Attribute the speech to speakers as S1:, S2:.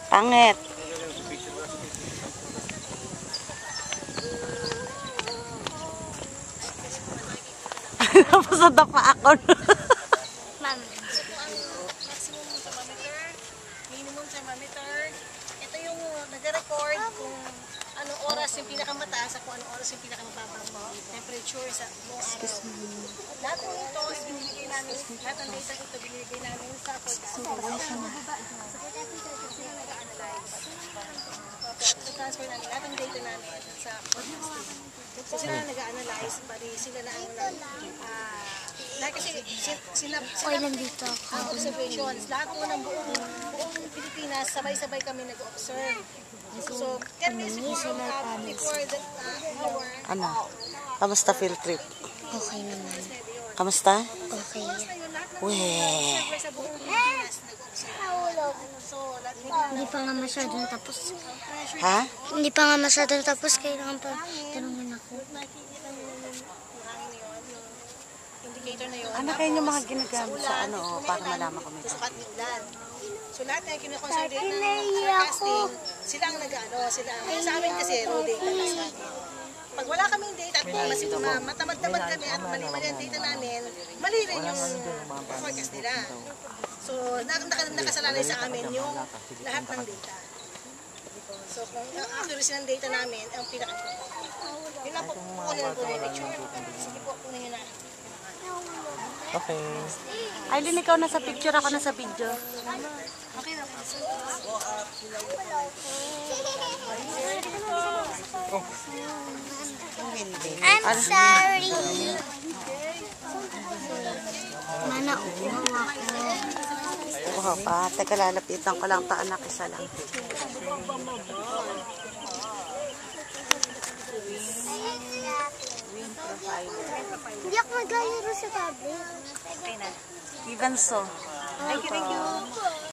S1: Pangit. Tapos nadapa ako.
S2: Ma'am.
S3: Maximum thermometer, minimum thermometer. Ito yung nag-record kung anong oras yung pinakamataas at kung anong oras yung pinakamababa temperature sa buong araw. Lahat ng ito ay binibigay namin, lahat ng data ito binibigay namin sa forecast. Sa forecast sila nag-analyze. So transfer namin lahat ng data namin sa forecasting. So sila nag-analyze, pari sila na lahat kasi
S2: Okay lang dito ako.
S3: ang observations, lahat po ng buong Pilipinas, sabay-sabay kami nag-observe. So, 10 minutes before the hour,
S1: Ano? Kamusta field trip?
S2: Okay naman.
S1: Kamusta?
S2: Okay.
S1: Weh.
S3: sabay sa buong Pilipinas nag-observe. So,
S2: Hindi pa nga masyadong tapos.
S1: Ha?
S2: Hindi pa nga masyadong tapos. Kailangan pa tanungin ako.
S3: nakikita nyo naman yung hangin na yun, yung indicator na yun.
S1: Ano kayo yung mga ginagamit sa ano, para malaman ko ito?
S3: Susukat ng ulan. So lahat na yung kinoconsolidate ng forecasting, sila ang nag-ano, sila ang sa amin kasi raw data na sa amin. Pag wala kaming data at kung matamad-tamad kami at mali-mali ang data namin, mali rin yung forecast nila. So nakasalalay sa amin yung lahat ng data. So kung accuracy ng data namin, ang pinaka-important. Yun lang po, kukunin lang po yung picture. Sige po, kunin nyo na.
S4: Okay.
S1: Aileen, ikaw nasa picture, ako nasa video.
S3: Okay na po.
S2: I'm sorry. Mana uhawa ko.
S1: Oo pa. Teka, lalapitan ko lang ta, anak, isa lang.
S2: Hindi ako maglalaro sa tablet.
S1: Even so.
S3: Thank you, thank you.